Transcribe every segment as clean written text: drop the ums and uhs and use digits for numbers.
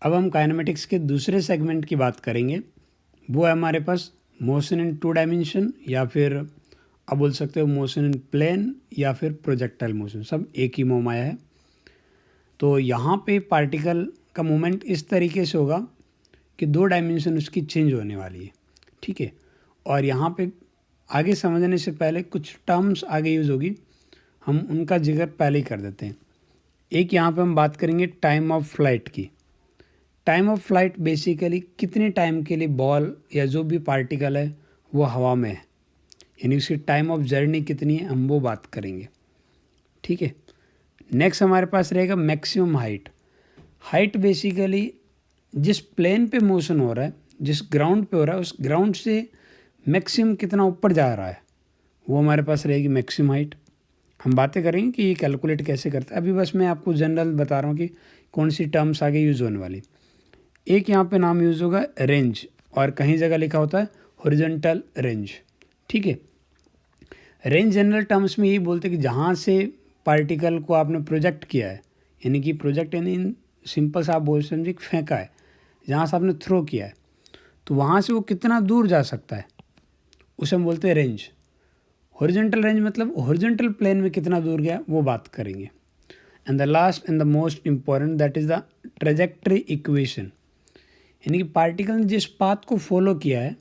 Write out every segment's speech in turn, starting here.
अब हम काइनेमेटिक्स के दूसरे सेगमेंट की बात करेंगे। वो है हमारे पास मोशन इन 2 डायमेंशन, या फिर आप बोल सकते हो मोशन इन प्लेन, या फिर प्रोजेक्टाइल मोशन, सब एक ही मोह माया है। तो यहाँ पे पार्टिकल का मूवमेंट इस तरीके से होगा कि 2 डायमेंशन उसकी चेंज होने वाली है, ठीक है। और यहाँ पे आगे समझने से पहले कुछ टर्म्स आगे यूज़ होगी, हम उनका जिक्र पहले ही कर देते हैं। एक यहाँ पे हम बात करेंगे टाइम ऑफ फ्लाइट की। टाइम ऑफ फ्लाइट बेसिकली कितने टाइम के लिए बॉल या जो भी पार्टिकल है वो हवा में है, यानी उसकी टाइम ऑफ जर्नी कितनी है, हम वो बात करेंगे, ठीक है। नेक्स्ट हमारे पास रहेगा मैक्सिमम हाइट। हाइट बेसिकली जिस प्लेन पे मोशन हो रहा है, जिस ग्राउंड पे हो रहा है, उस ग्राउंड से मैक्सिमम कितना ऊपर जा रहा है, वो हमारे पास रहेगी मैक्सिमम हाइट। हम बातें करेंगे कि ये कैलकुलेट कैसे करते हैं, अभी बस मैं आपको जनरल बता रहा हूँ कि कौन सी टर्म्स आगे यूज़ होने वाली। एक यहाँ पे नाम यूज़ होगा रेंज, और कहीं जगह लिखा होता है हॉरिजॉन्टल रेंज, ठीक है। रेंज जनरल टर्म्स में यही बोलते हैं कि जहाँ से पार्टिकल को आपने प्रोजेक्ट किया है, यानी कि प्रोजेक्ट यानी सिंपल सा आप बोल समझिए फेंका है, जहाँ से आपने थ्रो किया है, तो वहाँ से वो कितना दूर जा सकता है, उसे हम बोलते हैं रेंज। हॉरिजॉन्टल रेंज मतलब हॉरिजॉन्टल प्लेन में कितना दूर गया, वो बात करेंगे। And the last and the most important that is the trajectory equation, यानी कि पार्टिकल ने जिस पाथ को फॉलो किया है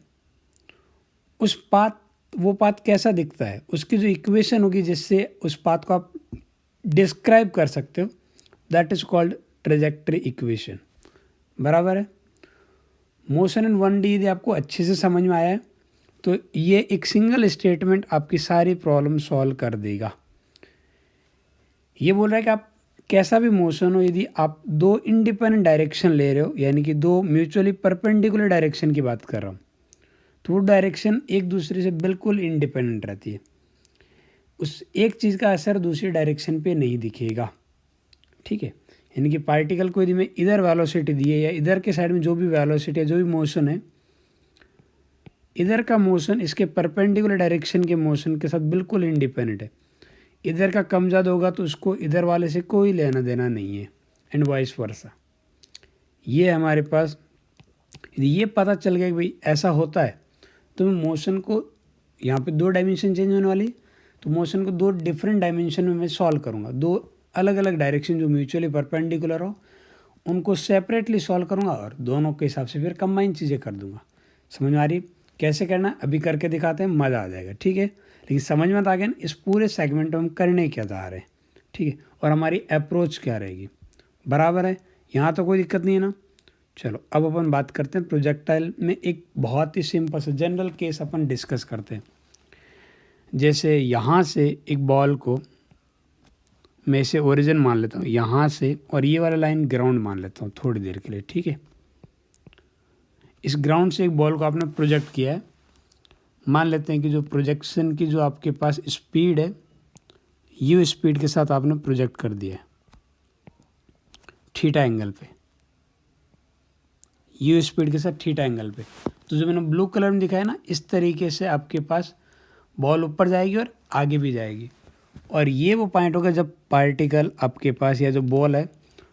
उस पाथ, वो पाथ कैसा दिखता है, उसकी जो इक्वेशन होगी जिससे उस पाथ को आप डिस्क्राइब कर सकते हो, that is called trajectory equation. बराबर है। मोशन इन 1D यदि आपको अच्छे से समझ में आया है तो ये एक सिंगल स्टेटमेंट आपकी सारी प्रॉब्लम सॉल्व कर देगा। ये बोल रहा है कि आप कैसा भी मोशन हो, यदि आप 2 इंडिपेंडेंट डायरेक्शन ले रहे हो, यानी कि 2 म्यूचुअली परपेंडिकुलर डायरेक्शन की बात कर रहा हूँ, तो वो डायरेक्शन एक दूसरे से बिल्कुल इंडिपेंडेंट रहती है। उस एक चीज़ का असर दूसरी डायरेक्शन पे नहीं दिखेगा, ठीक है। यानी कि पार्टिकल को यदि मैं इधर वेलोसिटी दिए, या इधर के साइड में जो भी वेलोसिटी है, जो भी मोशन है, इधर का मोशन इसके परपेंडिकुलर डायरेक्शन के मोशन के साथ बिल्कुल इंडिपेंडेंट है। इधर का कम ज़्यादा होगा तो उसको इधर वाले से कोई लेना देना नहीं है, एंड वाइस वर्सा। ये हमारे पास यदि ये पता चल गया कि भाई ऐसा होता है, तो मैं मोशन को यहाँ पे 2 डायमेंशन चेंज होने वाली, तो मोशन को 2 डिफरेंट डायमेंशन में मैं सॉल्व करूँगा। 2 अलग अलग डायरेक्शन जो म्यूचुअली परपेंडिकुलर हो उनको सेपरेटली सॉल्व करूँगा, और दोनों के हिसाब से फिर कंबाइन चीज़ें कर दूँगा। समझ में आ रही? कैसे करना है अभी करके दिखाते हैं, मज़ा आ जाएगा, ठीक है। लेकिन समझ में आ गया ना इस पूरे सेगमेंट में हम करने क्या चाह रहे हैं, ठीक है, और हमारी अप्रोच क्या रहेगी। बराबर है, यहाँ तो कोई दिक्कत नहीं है ना। चलो अब अपन बात करते हैं प्रोजेक्टाइल में एक बहुत ही सिंपल सा जनरल केस अपन डिस्कस करते हैं। जैसे यहाँ से एक बॉल को मैं इसे ओरिजिन मान लेता हूँ यहाँ से, और ये वाला लाइन ग्राउंड मान लेता हूँ थोड़ी देर के लिए, ठीक है। इस ग्राउंड से एक बॉल को आपने प्रोजेक्ट किया है। मान लेते हैं कि जो प्रोजेक्शन की जो आपके पास स्पीड है, यू स्पीड के साथ आपने प्रोजेक्ट कर दिया है थीटा एंगल पे, यू स्पीड के साथ थीटा एंगल पे। तो जो मैंने ब्लू कलर में दिखाया ना, इस तरीके से आपके पास बॉल ऊपर जाएगी और आगे भी जाएगी, और ये वो पॉइंट होगा जब पार्टिकल आपके पास या जो बॉल है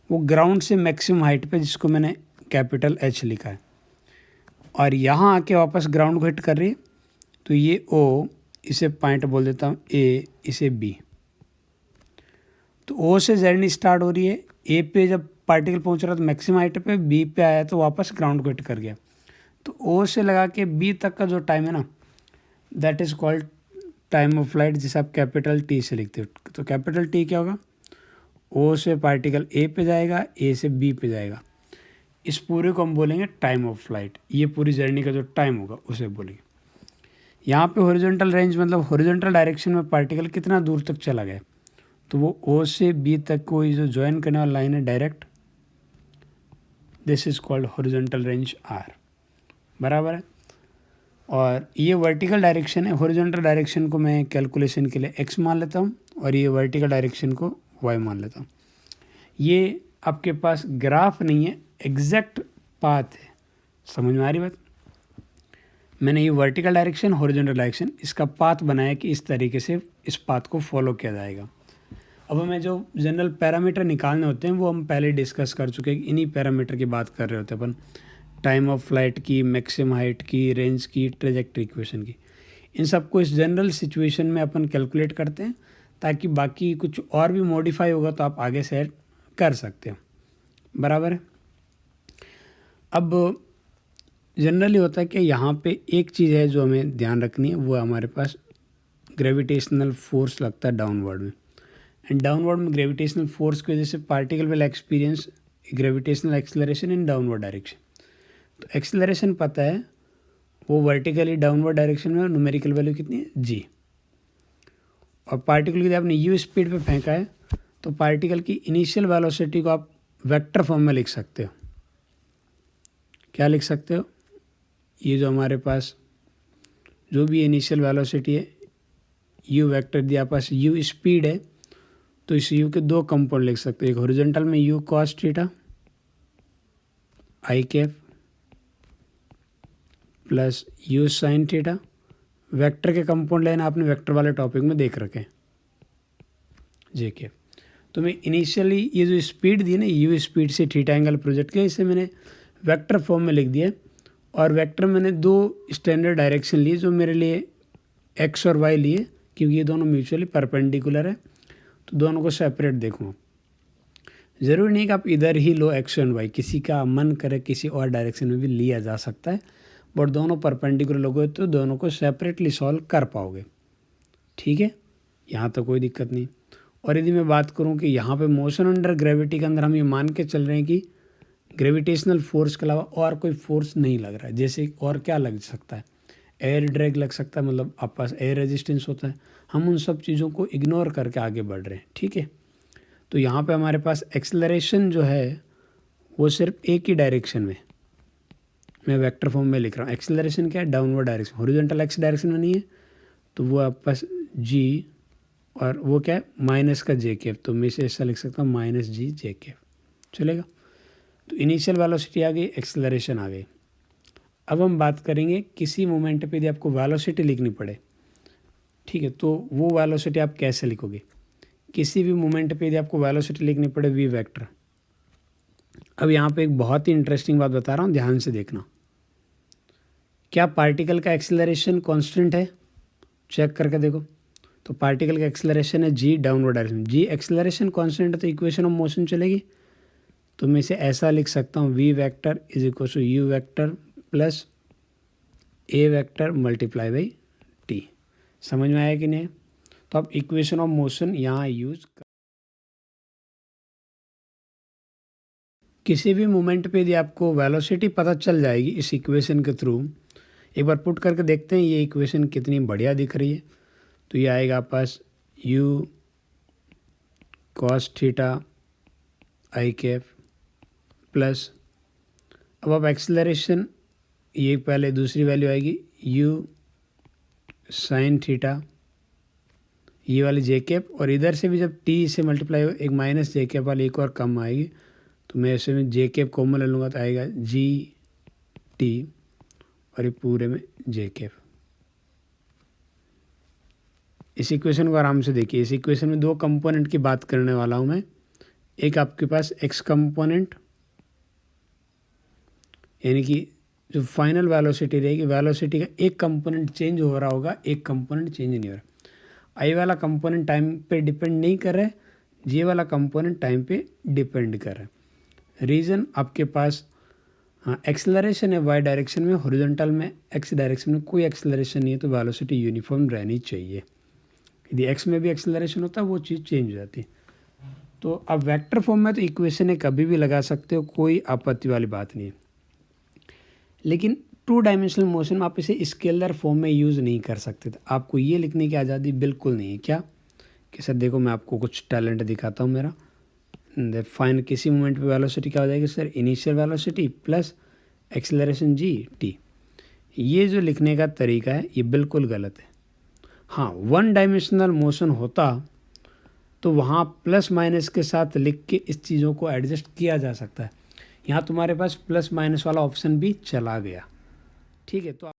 वो ग्राउंड से मैक्सिमम हाइट पे, जिसको मैंने कैपिटल H लिखा है, और यहाँ आके वापस ग्राउंड को हिट कर रही है, तो ये O, इसे पॉइंट बोल देता हूँ A, इसे B। तो O से जर्नी स्टार्ट हो रही है, A पे जब पार्टिकल पहुँच रहा था मैक्सिमम हाइट पे, B पे आया तो वापस ग्राउंड को हिट कर गया। तो O से लगा के B तक का जो टाइम है ना, that is called time of flight, जिसे आप कैपिटल T से लिखते हो। तो कैपिटल T क्या होगा, O से पार्टिकल A पे जाएगा, A से B पे जाएगा, इस पूरे को हम बोलेंगे टाइम ऑफ फ्लाइट। ये पूरी जर्नी का जो टाइम होगा उसे बोलेंगे। यहाँ पे हॉरिजॉन्टल रेंज मतलब हॉरिजॉन्टल डायरेक्शन में पार्टिकल कितना दूर तक चला गया, तो वो O से B तक को जो ज्वाइन करने वाला लाइन है direct, this is called horizontal range R। बराबर है। और ये वर्टिकल डायरेक्शन है, हॉरिजॉन्टल डायरेक्शन को मैं कैलकुलेशन के लिए x मान लेता हूँ, और ये वर्टिकल डायरेक्शन को y मान लेता हूँ। ये आपके पास ग्राफ नहीं है, एग्जैक्ट पाथ है। समझ में आ रही बात? मैंने ये वर्टिकल डायरेक्शन, हॉरिजॉन्टल डायरेक्शन, इसका पाथ बनाया कि इस तरीके से इस पाथ को फॉलो किया जाएगा। अब हमें जो जनरल पैरामीटर निकालने होते हैं वो हम पहले डिस्कस कर चुके हैं, इन्हीं पैरामीटर की बात कर रहे होते हैं अपन, टाइम ऑफ फ्लाइट की, मैक्सिमम हाइट की, रेंज की, ट्रेजेक्ट्री इक्वेशन की। इन सबको इस जनरल सिचुएशन में अपन कैलकुलेट करते हैं ताकि बाकी कुछ और भी मॉडिफाई होगा तो आप आगे से ऐड कर सकते हो, बराबर है। अब जनरली होता है कि यहाँ पे एक चीज़ है जो हमें ध्यान रखनी है, वो हमारे पास ग्रेविटेशनल फोर्स लगता है डाउनवर्ड में, एंड डाउनवर्ड में ग्रेविटेशनल फोर्स की वजह से particle will experience gravitational acceleration in downward direction. तो एक्सेलरेशन पता है वो वर्टिकली डाउनवर्ड डायरेक्शन में, न्यूमेरिकल वैल्यू कितनी है जी। और पार्टिकल यदि आपने यू स्पीड पे फेंका है तो पार्टिकल की इनिशियल वेलोसिटी को आप वेक्टर फॉर्म में लिख सकते हो। क्या लिख सकते हो? ये जो हमारे पास जो भी इनिशियल वेलोसिटी है यू वेक्टर दिया, पास यू स्पीड है, तो इस यू के दो कंपोनेंट लिख सकते हो, एक हॉरिजॉन्टल में you cos theta i cap plus you sine theta. Vector के कंपाउंड लेना आपने वेक्टर वाले टॉपिक में देख रखे हैं जे के। तो मैं इनिशियली ये जो स्पीड दी ना, यू स्पीड से थीटा एंगल प्रोजेक्ट किया, इसे मैंने वेक्टर फॉर्म में लिख दिया। और वेक्टर मैंने दो स्टैंडर्ड डायरेक्शन लिए जो मेरे लिए एक्स और वाई लिए, क्योंकि ये दोनों म्यूचुअली परपेंडिकुलर है, तो दोनों को सेपरेट देखूँ। ज़रूरी नहीं कि आप इधर ही लो एक्स एंड वाई, किसी का मन करे किसी और डायरेक्शन में भी लिया जा सकता है, बट दोनों परपेंडिकुलर लोगे तो दोनों को सेपरेटली सॉल्व कर पाओगे, ठीक है, यहाँ तो कोई दिक्कत नहीं। और यदि मैं बात करूँ कि यहाँ पे मोशन अंडर ग्रेविटी के अंदर हम ये मान के चल रहे हैं कि ग्रेविटेशनल फोर्स के अलावा और कोई फोर्स नहीं लग रहा है, जैसे और क्या लग सकता है, एयर ड्रैग लग सकता है, मतलब आप पास एयर रेजिस्टेंस होता है, हम उन सब चीज़ों को इग्नोर करके आगे बढ़ रहे हैं, ठीक है। तो यहाँ पे हमारे पास एक्सेलरेशन जो है वो सिर्फ एक ही डायरेक्शन में, मैं वेक्टर फॉर्म में लिख रहा हूँ। एक्सेलरेशन क्या है? Downward direction, horizontal x direction में नहीं है, तो वो आपके पास जी, और वो क्या है माइनस का जे कैप, तो मैं इसे ऐसा लिख सकता हूँ माइनस जी जे कैप, चलेगा। तो इनिशियल वेलोसिटी आ गई, एक्सेलरेशन आ गई। अब हम बात करेंगे किसी मोमेंट पे यदि आपको वेलोसिटी लिखनी पड़े, ठीक है, तो वो वेलोसिटी आप कैसे लिखोगे? किसी भी मोमेंट पे यदि आपको वेलोसिटी लिखनी पड़े वी वेक्टर। अब यहाँ पे एक बहुत ही इंटरेस्टिंग बात बता रहा हूँ, ध्यान से देखना। क्या पार्टिकल का एक्सेलरेशन कांस्टेंट है? चेक करके देखो। तो पार्टिकल का एक्सेलरेशन है जी डाउनवर्ड डायरेक्शन, जी एक्सेलरेशन कांस्टेंट है तो इक्वेशन ऑफ मोशन चलेगी। तो मैं इसे ऐसा लिख सकता हूँ V vector is equal to U vector plus A vector multiply by T. समझ में आया कि नहीं? तो आप इक्वेशन ऑफ मोशन यहाँ यूज कर, किसी भी मोमेंट पे यदि आपको वेलोसिटी पता चल जाएगी इस इक्वेशन के थ्रू, एक बार पुट करके देखते हैं ये इक्वेशन कितनी बढ़िया दिख रही है। तो ये आएगा आप पास u cos theta i cap plus, अब आप एक्सेलरेशन, ये पहले दूसरी वैल्यू आएगी यू साइन थीटा, ये वाली जे कैप, और इधर से भी जब टी से मल्टीप्लाई हो एक माइनस जे कैप वाली एक और कम आएगी, तो मैं ऐसे में जे कैप कॉमन ले लूँगा तो आएगा जी टी, और ये पूरे में जे कैप। इस इक्वेशन को आराम से देखिए, इस इक्वेशन में दो कंपोनेंट की बात करने वाला हूँ मैं। एक आपके पास एक्स कंपोनेंट, यानी कि जो फाइनल वेलोसिटी रहेगी, वेलोसिटी का एक कंपोनेंट चेंज हो रहा होगा, एक कंपोनेंट चेंज नहीं हो रहा। आई वाला कंपोनेंट टाइम पे डिपेंड नहीं कर रहा है, जी वाला कंपोनेंट टाइम पे डिपेंड कर रहा है। रीज़न आपके पास, हाँ, एक्सेलरेशन है वाई डायरेक्शन में, हॉरिजॉन्टल में एक्स डायरेक्शन में कोई एक्सेलरेशन नहीं है, तो वेलोसिटी यूनिफॉर्म रहनी चाहिए। यदि एक्स में भी एक्सेलरेशन होता है वो चीज़ चेंज हो जाती है। तो अब वेक्टर फॉर्म में तो इक्वेशन है कभी भी लगा सकते हो, कोई आपत्ति वाली बात नहीं है। लेकिन टू डायमेंशनल मोशन में आप इसे स्केलर फॉर्म में यूज़ नहीं कर सकते थे, आपको ये लिखने की आज़ादी बिल्कुल नहीं है। क्या कि सर देखो मैं आपको कुछ टैलेंट दिखाता हूँ मेरा, फाइन किसी मोमेंट पे वेलोसिटी क्या हो जाएगी sir, initial velocity plus acceleration G T. ये जो लिखने का तरीका है ये बिल्कुल गलत है। हाँ, वन डायमेंशनल मोशन होता तो वहाँ प्लस माइनस के साथ लिख के इस चीज़ों को एडजस्ट किया जा सकता है। यहाँ तुम्हारे पास प्लस माइनस वाला ऑप्शन भी चला गया, ठीक है। तो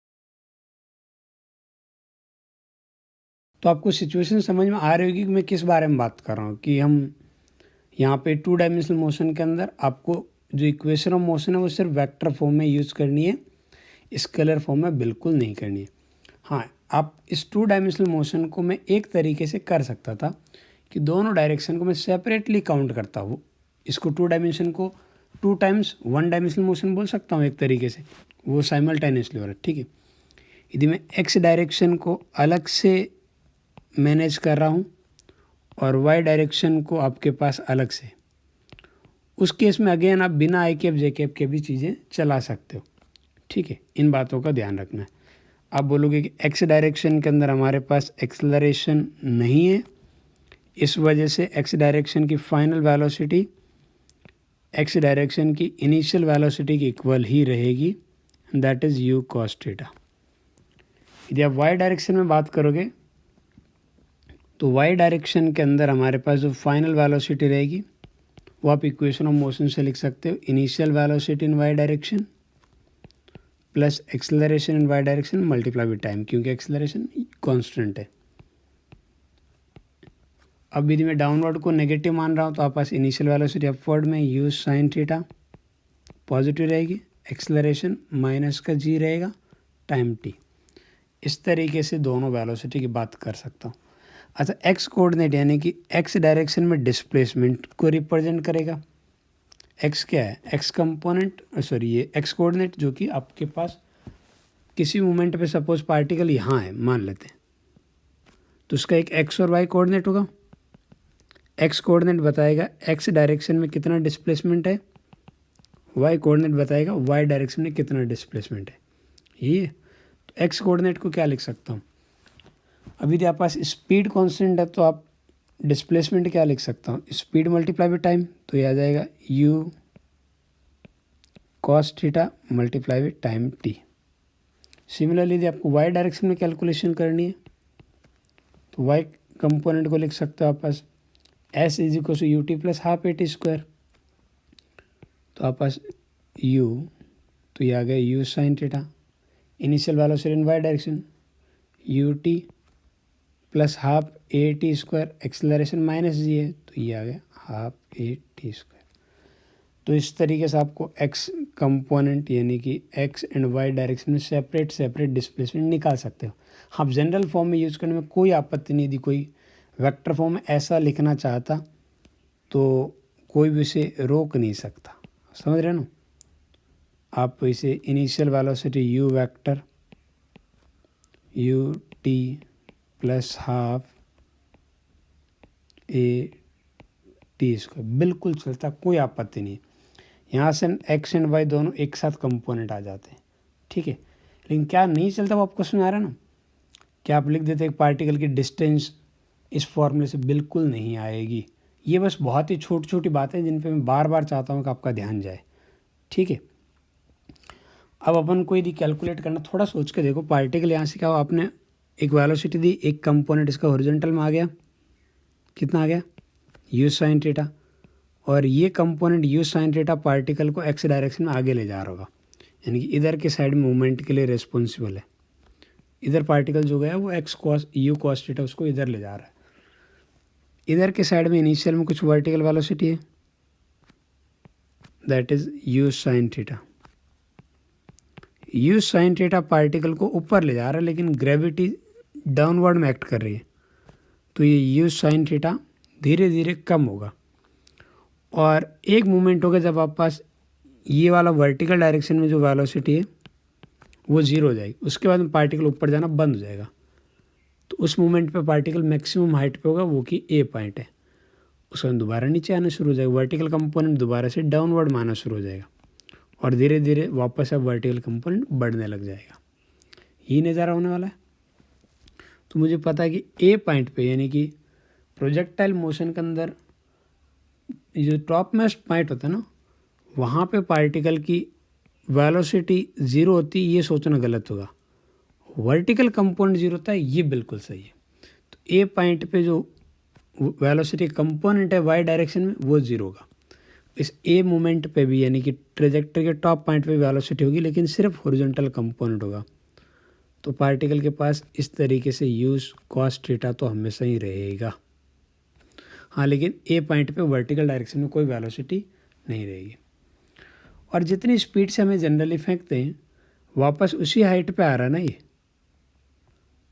तो आपको सिचुएशन समझ में आ रही होगी कि मैं किस बारे में बात कर रहा हूँ, कि हम यहाँ पे 2 डायमेंशनल मोशन के अंदर आपको जो इक्वेशन ऑफ मोशन है वो सिर्फ वेक्टर फॉर्म में यूज़ करनी है, स्केलर फॉर्म में बिल्कुल नहीं करनी है। हाँ, आप इस 2 डायमेंशनल मोशन को मैं एक तरीके से कर सकता था कि दोनों डायरेक्शन को मैं सेपरेटली काउंट करता हूँ। इसको 2 डायमेंशन को 2 टाइम्स 1 डायमेंशनल मोशन बोल सकता हूँ एक तरीके से, वो साइमल्टेनियसली हो रहा है, ठीक है। यदि मैं एक्स डायरेक्शन को अलग से मैनेज कर रहा हूँ और वाई डायरेक्शन को आपके पास अलग से, उस केस में अगेन आप बिना आई कैप जे कैप के भी चीज़ें चला सकते हो, ठीक है। इन बातों का ध्यान रखना है। आप बोलोगे कि एक्स डायरेक्शन के अंदर हमारे पास एक्सेलरेशन नहीं है, इस वजह से एक्स डायरेक्शन की फाइनल वेलोसिटी एक्स डायरेक्शन की इनिशियल वेलोसिटी की इक्वल ही रहेगी, that is you cos theta. यदि आप वाई डायरेक्शन में बात करोगे तो वाई डायरेक्शन के अंदर हमारे पास जो फाइनल वेलोसिटी रहेगी वो आप इक्वेशन ऑफ मोशन से लिख सकते हो, initial velocity in Y direction plus acceleration in Y direction multiply with time, क्योंकि एक्सेलरेशन कांस्टेंट है। अब यदि मैं डाउनवर्ड को नेगेटिव मान रहा हूँ तो आप पास इनिशियल वेलोसिटी अपवर्ड में यू साइन थीटा पॉजिटिव रहेगी, एक्सेलरेशन माइनस का जी रहेगा टाइम टी। इस तरीके से दोनों वेलोसिटी की बात कर सकता हूँ। अच्छा, एक्स कोऑर्डिनेट यानी कि एक्स डायरेक्शन में डिस्प्लेसमेंट को रिप्रेजेंट करेगा। एक्स क्या है, एक्स कंपोनेंट, सॉरी ये एक्स कोऑर्डिनेट जो कि आपके पास किसी मोमेंट पे सपोज पार्टिकल यहाँ है मान लेते हैं, तो उसका एक एक्स और वाई कोऑर्डिनेट होगा। एक्स कोऑर्डिनेट बताएगा एक्स डायरेक्शन में कितना डिस्प्लेसमेंट है, वाई कोऑर्डिनेट बताएगा वाई डायरेक्शन में कितना डिस्प्लेसमेंट है। ये तो एक्स कोऑर्डिनेट को क्या लिख सकता हूँ, अभी यदि आपके पास स्पीड कांस्टेंट है तो आप डिस्प्लेसमेंट क्या लिख सकता हूँ, स्पीड मल्टीप्लाई बाई टाइम, तो ये आ जाएगा you cos theta multiply with time T. Similarly यदि आपको वाई डायरेक्शन में कैलकुलेशन करनी है तो वाई कंपोनेंट को लिख सकते हो आप पास S is equal to U T plus half A T square, तो आप पास यू, तो ये आ गया u sine theta, initial velocity in Y direction u T plus half A T square, acceleration minus g है तो ये आ गया हाफ ए टी स्क्वायर। तो इस तरीके से आपको एक्स कंपोनेंट यानी कि एक्स एंड वाई डायरेक्शन में सेपरेट डिस्प्लेसमेंट निकाल सकते हो। आप जनरल फॉर्म में यूज़ करने में कोई आपत्ति नहीं, यदि कोई वेक्टर फॉर्म में ऐसा लिखना चाहता तो कोई भी इसे रोक नहीं सकता, समझ रहे हो ना। आप इसे initial velocity you vector U T plus half A T square बिल्कुल चलता, कोई आपत्ति नहीं। यहाँ से एक्स एंड वाई दोनों एक साथ कंपोनेंट आ जाते हैं, ठीक है। लेकिन क्या नहीं चलता वो आपको समझ आ रहा है ना, क्या आप लिख देते एक पार्टिकल की डिस्टेंस इस फॉर्मूले से बिल्कुल नहीं आएगी। ये बस बहुत ही छोटी छोटी बातें जिन पे मैं बार बार चाहता हूँ कि आपका ध्यान जाए, ठीक है। अब अपन को यदि कैलकुलेट करना, थोड़ा सोच के देखो, पार्टिकल यहाँ से क्या हो, आपने एक वेलोसिटी दी, एक कंपोनेंट इसका हॉरिजॉन्टल में आ गया, कितना आ गया यू साइन थीटा, और ये component you sine theta particle को एक्स डायरेक्शन में आगे ले जा रहा होगा, यानी कि इधर के साइड में मूवमेंट के लिए रिस्पॉन्सिबल है। इधर पार्टिकल जो गया वो x cos u cos theta उसको इधर ले जा रहा है। इधर के साइड में इनिशियल में कुछ वर्टिकल वेलोसिटी है, that is U sine theta. You sine theta particle को ऊपर ले जा रहा है लेकिन ग्रेविटी डाउनवर्ड में एक्ट कर रही है, तो ये यू साइन थीटा धीरे धीरे कम होगा और एक मोमेंट होगा जब आप पास ये वाला वर्टिकल डायरेक्शन में जो वेलोसिटी है वो जीरो हो जाएगी, उसके बाद में पार्टिकल ऊपर जाना बंद हो जाएगा। तो उस मोमेंट पे पार्टिकल मैक्सिमम हाइट पे होगा, वो कि ए पॉइंट है, उसके बाद दोबारा नीचे आना शुरू हो जाएगा, वर्टिकल कंपोनेंट दोबारा से डाउनवर्ड में आना शुरू हो जाएगा और धीरे धीरे वापस अब वर्टिकल कंपोनेंट बढ़ने लग जाएगा। यही नज़ारा होने वाला है। तो मुझे पता है कि ए पॉइंट पे यानी कि प्रोजेक्टाइल मोशन के अंदर जो टॉप मोस्ट पॉइंट होता है ना, वहाँ पे पार्टिकल की वेलोसिटी ज़ीरो होती है, ये सोचना गलत होगा। वर्टिकल कंपोनेंट जीरो होता है, ये बिल्कुल सही है। तो ए पॉइंट पे जो वेलोसिटी कंपोनेंट है वाई डायरेक्शन में वो जीरो होगा। इस ए मोमेंट पे भी यानी कि ट्रेजेक्टरी के टॉप पॉइंट पे वेलोसिटी होगी लेकिन सिर्फ हॉरिजॉन्टल कंपोनेंट होगा। तो पार्टिकल के पास इस तरीके से यूज कॉस थीटा तो हमेशा ही रहेगा। हाँ, लेकिन ए पॉइंट पे वर्टिकल डायरेक्शन में कोई वेलोसिटी नहीं रहेगी। और जितनी स्पीड से हमें जनरली फेंकते हैं वापस उसी हाइट पे आ रहा है ना ये,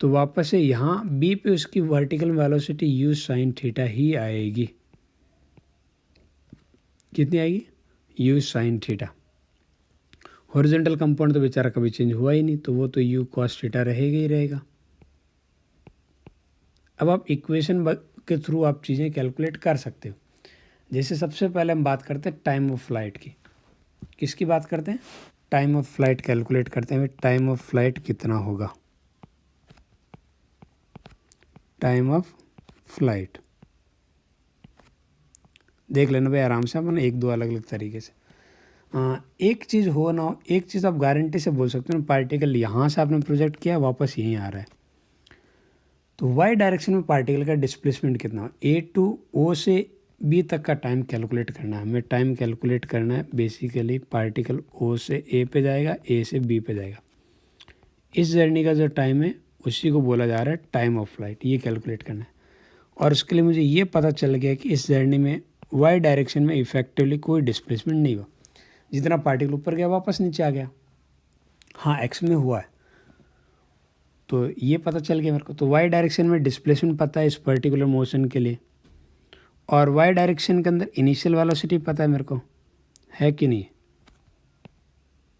तो वापस से यहाँ बी पे उसकी vertical velocity u sine theta ही आएगी। कितनी आएगी? U sine theta. Horizontal compound तो बेचारा कभी चेंज हुआ ही नहीं, तो वो तो यू कॉस थीटा रहेगा ही रहेगा। अब आप इक्वेशन के थ्रू आप चीज़ें कैलकुलेट कर सकते हो। जैसे सबसे पहले हम बात करते हैं टाइम ऑफ फ्लाइट की। किसकी बात करते हैं? टाइम ऑफ फ्लाइट कैलकुलेट करते हैं। टाइम ऑफ फ्लाइट कितना होगा? टाइम ऑफ फ्लाइट देख लेना भाई आराम से, अपन एक दो अलग अलग तरीके से। एक चीज़ हो ना हो, एक चीज़ आप गारंटी से बोल सकते हो ना, पार्टिकल यहाँ से आपने प्रोजेक्ट किया वापस यहीं आ रहा है, तो वाई डायरेक्शन में पार्टिकल का डिस्प्लेसमेंट कितना हो? ए टू ओ से बी तक का टाइम कैलकुलेट करना है हमें। टाइम कैलकुलेट करना है बेसिकली, पार्टिकल ओ से ए पे जाएगा, ए से बी पे जाएगा। इस जर्नी का जो टाइम है उसी को बोला जा रहा है टाइम ऑफ फ्लाइट। ये कैलकुलेट करना है। और उसके लिए मुझे ये पता चल गया कि इस जर्नी में वाई डायरेक्शन में इफेक्टिवली कोई डिस्प्लेसमेंट नहीं हुआ। जितना पार्टिकल ऊपर गया वापस नीचे आ गया। हाँ, एक्स में हुआ है, तो ये पता चल गया मेरे को। तो वाई डायरेक्शन में डिस्प्लेसमेंट पता है इस पर्टिकुलर मोशन के लिए, और वाई डायरेक्शन के अंदर इनिशियल वेलोसिटी पता है मेरे को, है कि नहीं?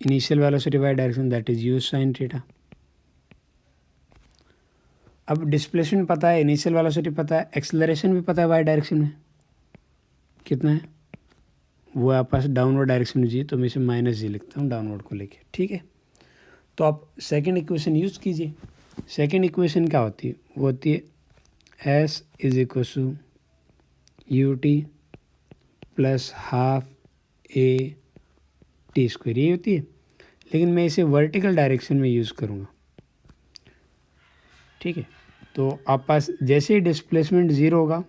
Initial velocity Y direction that is U sine theta. अब डिस्प्लेसमेंट पता है, इनिशियल वेलोसिटी पता है, एक्सेलरेशन भी पता है वाई डायरेक्शन में कितना है, वो आपस डाउनवर्ड डायरेक्शन में जी, तो मैं इसे माइनस जी लिखता हूँ डाउनवर्ड को लेके। ठीक है, तो आप सेकंड इक्वेशन यूज़ कीजिए। सेकंड इक्वेशन क्या होती है? वो होती है S is equal to U T plus half A T square, ये होती है। लेकिन मैं इसे वर्टिकल डायरेक्शन में यूज़ करूँगा। ठीक है, तो आप पास जैसे ही डिस्प्लेसमेंट ज़ीरो होगा,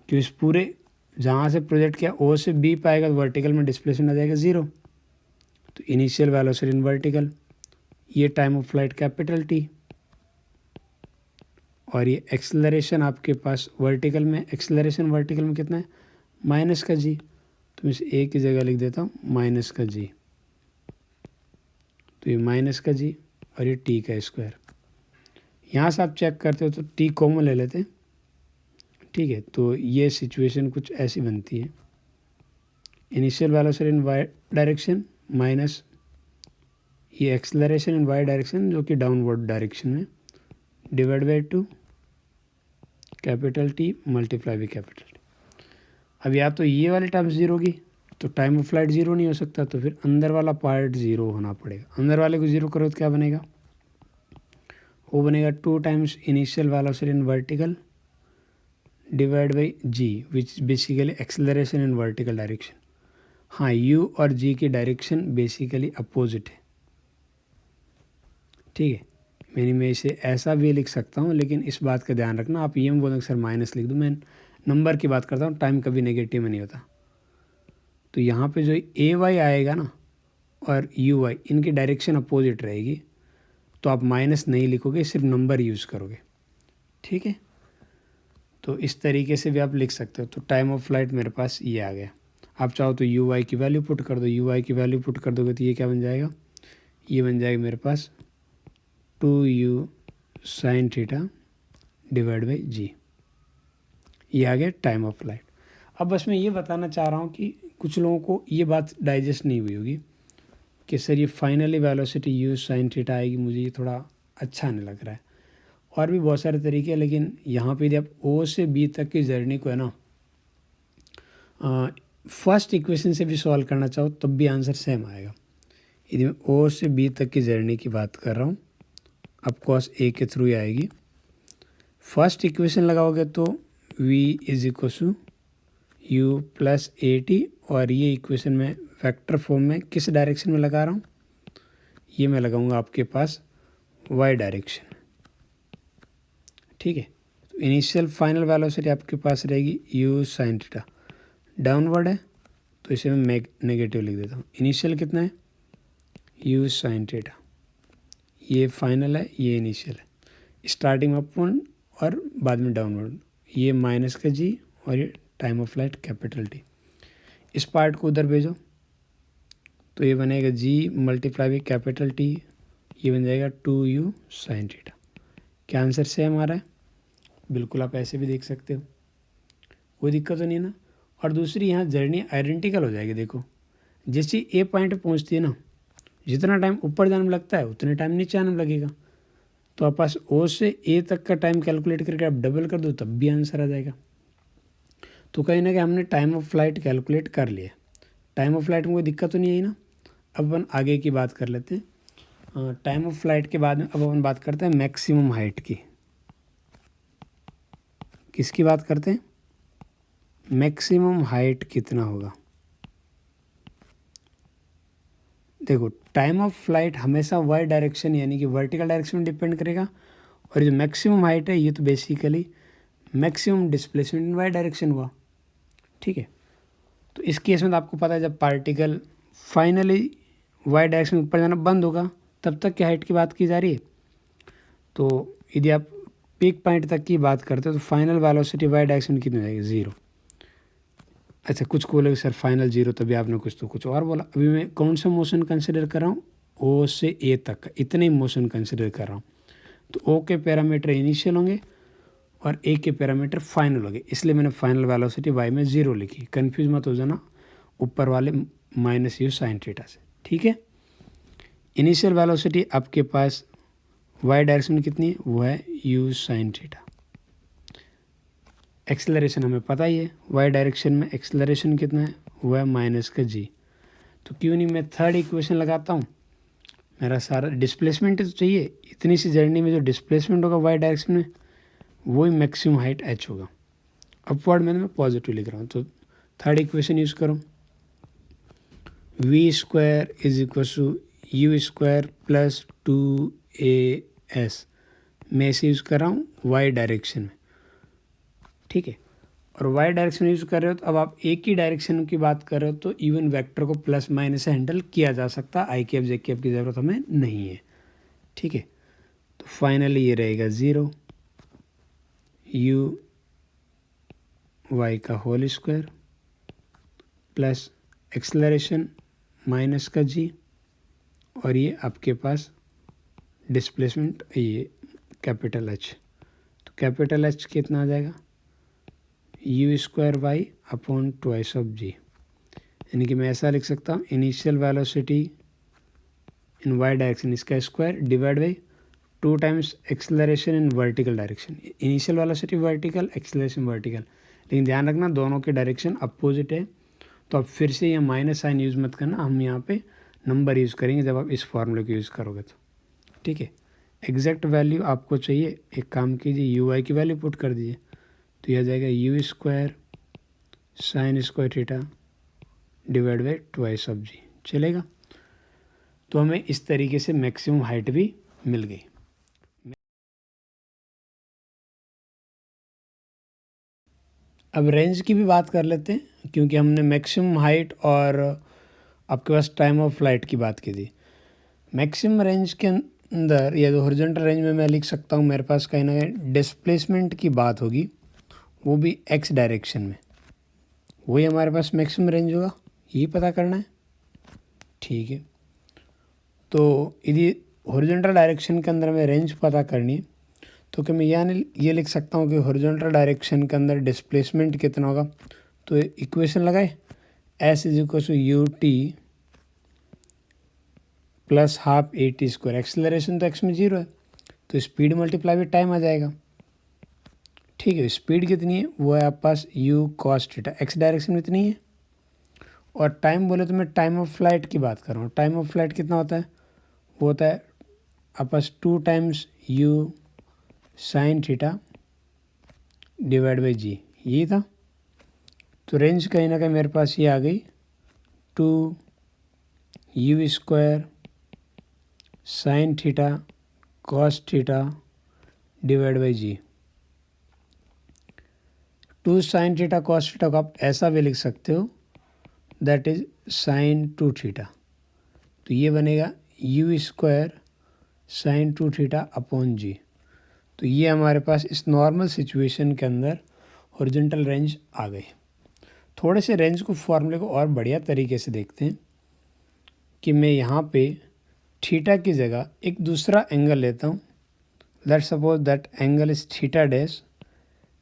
कि इस पूरे जहाँ से प्रोजेक्ट किया ओ से बी पाएगा, तो वर्टिकल में डिस्प्लेसमेंट आ जाएगा ज़ीरो। तो इनिशियल वेलोसिटी इन वर्टिकल, ये time of flight capital T, और ये एक्सेलरेशन आपके पास वर्टिकल में, एक्सेलरेशन वर्टिकल में कितना है? माइनस का जी। तो मैं इसे ए की जगह लिख देता हूँ माइनस का जी। तो ये माइनस का जी और ये टी का स्क्वायर। यहाँ से आप चेक करते हो तो टी कॉमन ले लेते हैं। ठीक है, तो ये सिचुएशन कुछ ऐसी बनती है, initial velocity in Y direction minus ये एक्सेलरेशन इन वाई डायरेक्शन जो कि डाउनवर्ड डायरेक्शन में, divide by 2 capital T multiply by capital T. अब या तो ये वाली टर्म ज़ीरो होगी तो टाइम ऑफ फ्लाइट ज़ीरो नहीं हो सकता, तो फिर अंदर वाला पार्ट ज़ीरो होना पड़ेगा। अंदर वाले को ज़ीरो करो तो क्या बनेगा? वो बनेगा 2 times initial velocity in vertical divide by G, which basically acceleration in vertical direction. हाँ, यू और जी की डायरेक्शन बेसिकली अपोजिट है। ठीक है, मैं इसे ऐसा भी लिख सकता हूँ, लेकिन इस बात का ध्यान रखना, आप ये बोलेंगे सर माइनस लिख दूँ, मैं नंबर की बात करता हूँ, टाइम कभी नेगेटिव में नहीं होता। तो यहाँ पे जो ए वाई आएगा ना और यू वाई, इनकी डायरेक्शन अपोजिट रहेगी, तो आप माइनस नहीं लिखोगे, सिर्फ नंबर यूज़ करोगे। ठीक है, तो इस तरीके से भी आप लिख सकते हो। तो टाइम ऑफ फ्लाइट मेरे पास ये आ गया। आप चाहो तो यू वाई की वैल्यू पुट कर दो, यू वाई की वैल्यू पुट कर दोगे तो ये क्या बन जाएगा? ये बन जाएगा मेरे पास 2u sine theta divide by g. ये आ गया टाइम ऑफ फ्लाइट। अब बस मैं ये बताना चाह रहा हूँ कि कुछ लोगों को ये बात डाइजेस्ट नहीं हुई होगी कि सर ये finally velocity u sine theta आएगी, मुझे ये थोड़ा अच्छा नहीं लग रहा है। और भी बहुत सारे तरीके हैं, लेकिन यहाँ पे यदि आप ओ से बी तक की जर्नी को है ना फर्स्ट इक्वेशन से भी सॉल्व करना चाहो तब भी आंसर सेम आएगा। यदि मैं ओ से बी तक की जर्नी की बात कर रहा हूँ, ऑफकोर्स ए के थ्रू ही आएगी। फर्स्ट इक्वेशन लगाओगे तो v is equal to U plus A T, और ये इक्वेशन में वेक्टर फॉर्म में किस डायरेक्शन में लगा रहा हूँ? ये मैं लगाऊंगा आपके पास वाई डायरेक्शन। ठीक है, तो इनिशियल फाइनल वेलोसिटी आपके पास रहेगी यू साइन थीटा, डाउनवर्ड है तो इसे मैं नेगेटिव लिख देता हूँ। इनिशियल कितना है? यू साइन थीटा, ये फाइनल है, ये इनिशियल है, स्टार्टिंग अपवर्ड और बाद में डाउनवर्ड, ये माइनस का जी और ये time of flight capital T. इस पार्ट को उधर भेजो तो ये बनेगा जी मल्टीप्लाई बाई कैपिटल टी, ये बन जाएगा 2u साइन थीटा। क्या आंसर सेम आ रहा है? बिल्कुल, आप ऐसे भी देख सकते हो, कोई दिक्कत तो नहीं ना। और दूसरी यहाँ जर्नी आइडेंटिकल हो जाएगी। देखो जैसे ए पॉइंट पे पहुँचती है ना, जितना टाइम ऊपर जाने में लगता है उतने टाइम नीचे आने में लगेगा। तो आप पास ओ से ए तक का टाइम कैलकुलेट करके आप डबल कर दो तब भी आंसर आ जाएगा। तो कहीं ना कहीं हमने टाइम ऑफ फ्लाइट कैलकुलेट कर लिया। टाइम ऑफ फ्लाइट में कोई दिक्कत तो नहीं आई ना। अब अपन आगे की बात कर लेते हैं। टाइम ऑफ फ्लाइट के बाद में अब अपन बात करते हैं मैक्सिमम हाइट की। किसकी बात करते हैं? मैक्सिमम हाइट कितना होगा। देखो टाइम ऑफ फ्लाइट हमेशा वाई डायरेक्शन यानी कि वर्टिकल डायरेक्शन में डिपेंड करेगा, और जो मैक्सिमम हाइट है ये तो basically maximum displacement in Y direction हुआ। ठीक है, तो इस केस में तो आपको पता है जब पार्टिकल फाइनली वाई डायरेक्शन में ऊपर जाना बंद होगा तब तक की हाइट की बात की जा रही है। तो यदि आप पीक पॉइंट तक की बात करते हो तो फाइनल वेलोसिटी वाई डायरेक्शन में कितनी हो जाएगी? 0। अच्छा, कुछ बोलोगे सर फाइनल 0, तभी आपने कुछ और बोला। अभी मैं कौन सा मोशन कंसिडर कर रहा हूँ? ओ से ए तक का इतने ही मोशन कंसिडर कर रहा हूँ। तो ओ के पैरामीटर इनिशियल होंगे और ए के पैरामीटर फाइनल होंगे, इसलिए मैंने फाइनल वेलोसिटी वाई में 0 लिखी। कन्फ्यूज मत हो जाना ऊपर वाले माइनस यू साइन थीटा से। ठीक है, इनिशियल वेलोसिटी आपके पास वाई डायरेक्शन में कितनी है? वो है यू साइन थीटा। एक्सेलरेशन हमें पता ही है, वाई डायरेक्शन में एक्सेलरेशन कितना है? वो है माइनस का जी। तो क्यों नहीं मैं थर्ड इक्वेशन लगाता हूँ। मेरा सारा डिस्प्लेसमेंट तो चाहिए, इतनी सी जर्नी में जो डिस्प्लेसमेंट होगा वाई डायरेक्शन में वही मैक्सिमम हाइट एच होगा। अपवर्ड में मैं पॉजिटिव लिख रहा हूँ, तो थर्ड इक्वेशन यूज़ करो। V square is equal to U square plus 2as। मैं इसे यूज़ कर रहा हूँ वाई डायरेक्शन में। ठीक है, और वाई डायरेक्शन यूज़ कर रहे हो तो अब आप एक ही डायरेक्शन की बात कर रहे हो तो इवन वेक्टर को प्लस माइनस से हैंडल किया जा सकता है। आई कैप जे कैप की ज़रूरत हमें नहीं है। ठीक है, तो फाइनली ये रहेगा 0 यू वाई का whole square plus acceleration minus का जी, और ये आपके पास डिस्प्लेसमेंट ये कैपिटल एच। तो कैपिटल एच कितना आ जाएगा? U square Y upon twice of जी। यानी कि मैं ऐसा लिख सकता हूँ initial velocity in Y direction इसका square divide by 2 times acceleration in vertical direction. Initial velocity vertical, acceleration vertical, लेकिन ध्यान रखना दोनों के डायरेक्शन अपोजिट है। तो अब फिर से ये माइनस साइन यूज़ मत करना, हम यहाँ पे नंबर यूज़ करेंगे जब आप इस फॉर्मूले को यूज़ करोगे तो। ठीक है, एग्जैक्ट वैल्यू आपको चाहिए, एक काम कीजिए यू वाई की वैल्यू पुट कर दीजिए, तो यह जाएगा u square sine square theta divide by twice of g. चलेगा? तो हमें इस तरीके से मैक्सिमम हाइट भी मिल गई। अब रेंज की भी बात कर लेते हैं, क्योंकि हमने मैक्सिमम हाइट और आपके पास टाइम ऑफ फ्लाइट की बात की थी। मैक्सिमम रेंज के अंदर या जो हॉरिजॉन्टल रेंज में मैं लिख सकता हूँ, मेरे पास कहीं ना कहीं डिस्प्लेसमेंट की बात होगी, वो भी एक्स डायरेक्शन में, वही हमारे पास मैक्सिमम रेंज होगा। यही पता करना है। ठीक है, तो यदि हॉरिजॉन्टल डायरेक्शन के अंदर हमें रेंज पता करनी है तो क्या मैं ये लिख सकता हूँ कि हॉरिजॉन्टल डायरेक्शन के अंदर डिस्प्लेसमेंट कितना होगा। तो इक्वेशन लगाए, S is equal to U T plus half A T square. Acceleration तो एक्स में 0 है, तो स्पीड मल्टीप्लाई बाई टाइम आ जाएगा। ठीक है, स्पीड कितनी है? वो है आपके पास u cos theta, x direction में इतनी है। और टाइम बोले तो मैं टाइम ऑफ फ्लाइट की बात कर रहा हूँ। टाइम ऑफ फ्लाइट कितना होता है? वो होता है आपके पास 2 times u sine theta divide by g. यही था। तो रेंज कहीं ना कहीं मेरे पास ये आ गई 2 U square sine theta cos theta divide by G. 2 sine theta cos theta को आप ऐसा भी लिख सकते हो, दैट इज साइन 2 थीटा। तो ये बनेगा u square sine 2 theta upon g. तो ये हमारे पास इस नॉर्मल सिचुएशन के अंदर हॉरिजॉन्टल रेंज आ गई। थोड़े से रेंज को फॉर्मूले को और बढ़िया तरीके से देखते हैं कि मैं यहाँ पे थीटा की जगह एक दूसरा एंगल लेता हूँ। Let's suppose that angle is theta dash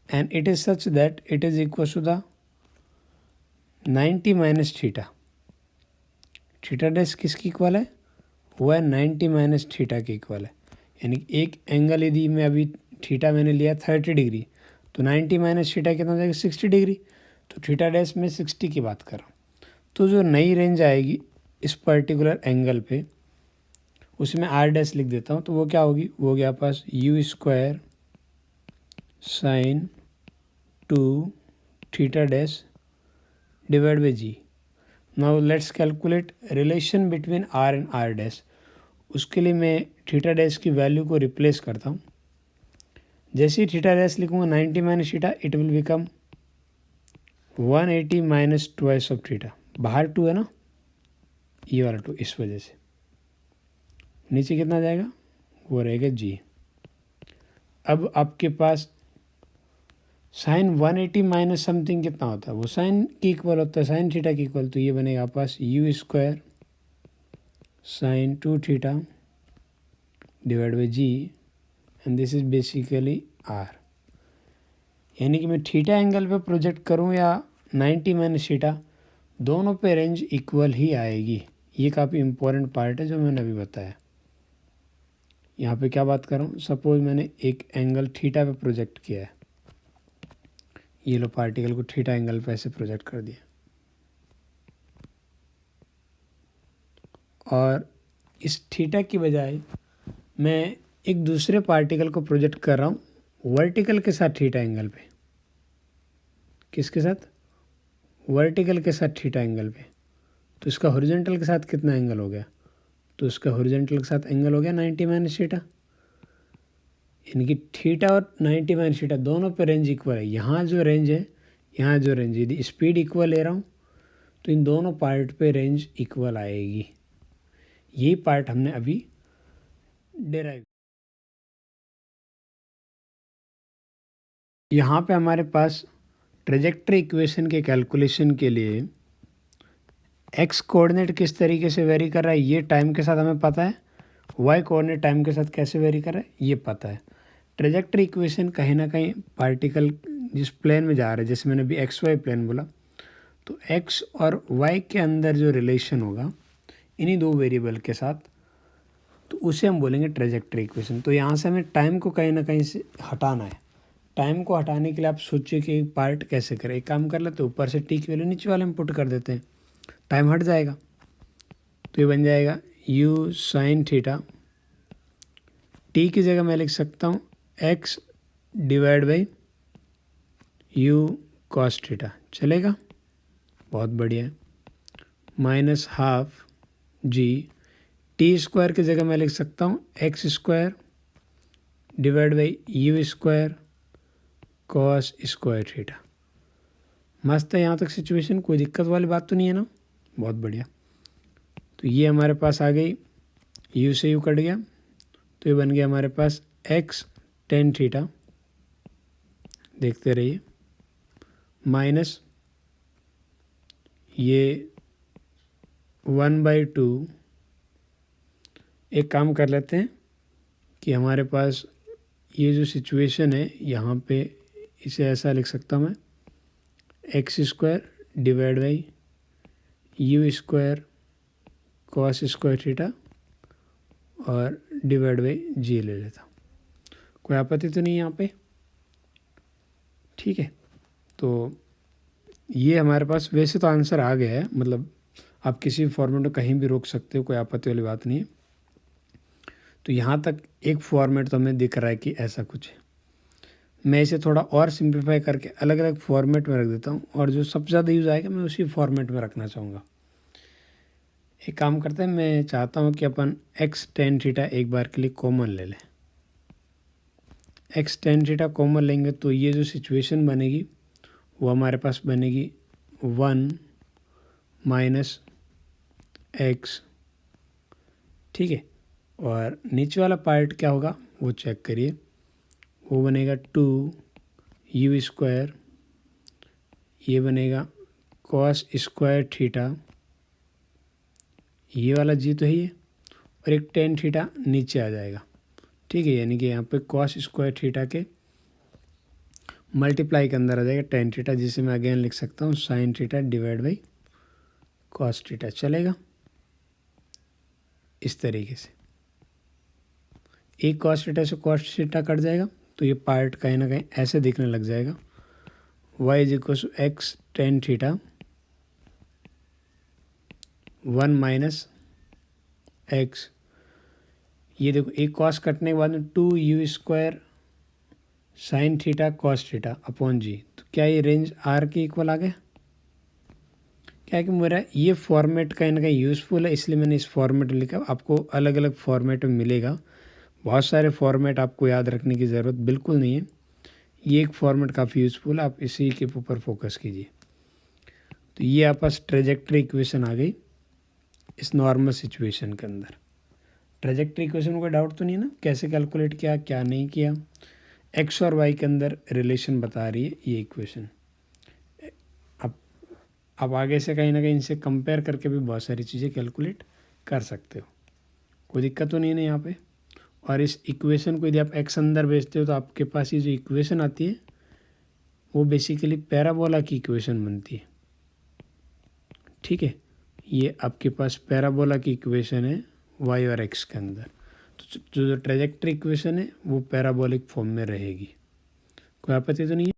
and it is such that it is equal to the 90 minus theta. Theta dash किसकी इक्वल है? वो है 90 माइनस थीटा के इक्वल है। यानी एक एंगल यदि मैं अभी थीटा मैंने लिया 30 डिग्री, तो 90 माइनस थीटा कितना हो जाएगा? 60 डिग्री। तो थीटा डैश में 60 की बात कर रहा हूँ। तो जो नई रेंज आएगी इस पर्टिकुलर एंगल पे, उसमें आर डैश लिख देता हूँ। तो वो क्या होगी? वो हो गया पास u square sine 2 theta dash divide by g. Now let's calculate relation between R and R dash. उसके लिए मैं थीटा डैश की वैल्यू को रिप्लेस करता हूँ। जैसे ही थीटा डैश लिखूँगा 90 minus theta, it will become 180 minus twice of theta. बाहर 2 है ना, ये वाला 2, इस वजह से नीचे कितना जाएगा? वो रहेगा जी। अब आपके पास साइन 180 माइनस समथिंग कितना होता है? वो साइन की इक्वल होता है, साइन थीटा की इक्वल। तो ये बनेगा आपके पास u square sine 2 theta divide by g and this is basically R. यानी कि मैं थीटा एंगल पे प्रोजेक्ट करूं या 90 माइनस थीटा, दोनों पे रेंज इक्वल ही आएगी। ये काफ़ी इंपॉर्टेंट पार्ट है जो मैंने अभी बताया। यहाँ पे क्या बात कर रहा हूँ? सपोज मैंने एक एंगल थीटा पे प्रोजेक्ट किया है, ये लो पार्टिकल को थीटा एंगल पे ऐसे प्रोजेक्ट कर दिया, और इस थीटा की बजाय मैं एक दूसरे पार्टिकल को प्रोजेक्ट कर रहा हूँ वर्टिकल के साथ थीटा एंगल पे। किसके साथ? वर्टिकल के साथ थीटा एंगल पे। तो इसका हॉरिजॉन्टल के साथ कितना एंगल हो गया? तो इसका हॉरिजॉन्टल के साथ एंगल हो गया 90 माइनस थीटा। यानी कि थीटा और 90 माइनस थीटा दोनों पे रेंज इक्वल है। यहाँ जो रेंज है, यहाँ जो रेंज, यदि स्पीड इक्वल ले रहा हूँ तो इन दोनों पार्ट पे रेंज इक्वल आएगी। यही पार्ट हमने अभी डेराइव। यहाँ पे हमारे पास ट्रेजेक्ट्री इक्वेशन के कैलकुलेशन के लिए एक्स कोऑर्डिनेट किस तरीके से वेरी कर रहा है ये टाइम के साथ हमें पता है, वाई कोऑर्डिनेट टाइम के साथ कैसे वेरी कर रहा है ये पता है। ट्रेजेक्ट्री इक्वेशन कहीं ना कहीं पार्टिकल जिस प्लेन में जा रहा है, जैसे मैंने अभी एक्स वाई प्लेन बोला, तो एक्स और वाई के अंदर जो रिलेशन होगा इन्हीं दो वेरिएबल के साथ, तो उसे हम बोलेंगे ट्रेजेक्ट्री इक्वेशन। तो यहाँ से हमें टाइम को कहीं ना कहीं से हटाना है। टाइम को हटाने के लिए आप सोचिए कि एक पार्ट कैसे करें। एक काम कर लेते, ऊपर से टी की वैल्यू नीचे वाले में पुट कर देते हैं, टाइम हट जाएगा। तो ये बन जाएगा यू साइन थीटा, टी की जगह मैं लिख सकता हूँ x divide by you cos theta. चलेगा? बहुत बढ़िया है। माइनस हाफ जी, टी स्क्वायर की जगह मैं लिख सकता हूँ x square divide by you square cos square theta. मस्त है यहाँ तक सिचुएशन, कोई दिक्कत वाली बात तो नहीं है ना? बहुत बढ़िया। तो ये हमारे पास आ गई, यू से यू कट गया, तो ये बन गया हमारे पास एक्स टेन थीटा, देखते रहिए, माइनस ये 1/2। एक काम कर लेते हैं कि हमारे पास ये जो सिचुएशन है यहाँ पे इसे ऐसा लिख सकता हूँ मैं, x square divide by you square cos square theta और डिवाइड बाई जी ले लेता हूँ। कोई आपत्ति तो नहीं यहाँ पे? ठीक है। तो ये हमारे पास वैसे तो आंसर आ गया है, मतलब आप किसी फॉर्मेट में कहीं भी रोक सकते हो, कोई आपत्ति वाली बात नहीं है। तो यहाँ तक एक फॉर्मेट तो हमें दिख रहा है कि ऐसा कुछ है। मैं इसे थोड़ा और सिंप्लीफाई करके अलग अलग फॉर्मेट में रख देता हूँ, और जो सबसे ज़्यादा यूज़ आएगा मैं उसी फॉर्मेट में रखना चाहूँगा। एक काम करते हैं, मैं चाहता हूँ कि अपन एक्स टेन थीटा एक बार के लिए कॉमन ले लें। एक्स टेन थीटा कॉमन लेंगे तो ये जो सिचुएशन बनेगी वो हमारे पास बनेगी 1 माइनस एक्स, ठीक है। और नीचे वाला पार्ट क्या होगा वो चेक करिए, वो बनेगा 2u², ये बनेगा cos² थीटा, ये वाला जी तो है ये, और एक tan थीटा नीचे आ जाएगा। ठीक है, यानी कि यहाँ पे cos² थीटा के मल्टीप्लाई के अंदर आ जाएगा tan थीटा, जिसे मैं अगेन लिख सकता हूँ sin theta divide by cos theta. चलेगा इस तरीके से, एक cos थीटा से cos थीटा कट जाएगा, तो ये पार्ट कहीं ना कहीं ऐसे दिखने लग जाएगा, y is equal to X tan theta 1 minus X. ये देखो एक cos कटने के बाद में 2u² sin theta cos theta upon g, तो क्या ये रेंज r के इक्वल आ गया? क्या है कि मेरा ये फॉर्मेट कहीं ना कहीं यूज़फुल है, इसलिए मैंने इस फॉर्मेट में लिखा। आपको अलग अलग फॉर्मेट में मिलेगा, बहुत सारे फॉर्मेट आपको याद रखने की ज़रूरत बिल्कुल नहीं है। ये एक फॉर्मेट काफ़ी यूज़फुल है, आप इसी के ऊपर फोकस कीजिए। तो ये आप पास ट्रेजेक्ट्री इक्वेशन आ गई इस नॉर्मल सिचुएशन के अंदर। ट्रेजेक्ट्री इक्वेशन में कोई डाउट तो नहीं है ना, कैसे कैलकुलेट किया क्या नहीं किया। एक्स और वाई के अंदर रिलेशन बता रही है ये इक्वेशन। आप आगे से कहीं ना कहीं इनसे कंपेयर करके भी बहुत सारी चीज़ें कैलकुलेट कर सकते हो, कोई दिक्कत तो नहीं है ना यहाँ पे। और इस इक्वेशन को यदि आप एक्स अंदर भेजते हो तो आपके पास ये जो इक्वेशन आती है वो बेसिकली पैराबोला की इक्वेशन बनती है। ठीक है, ये आपके पास पैराबोला की इक्वेशन है वाई और एक्स के अंदर, तो जो ट्रेजेक्ट्री इक्वेशन है वो पैराबोलिक फॉर्म में रहेगी। कोई आपत्ति तो नहीं है।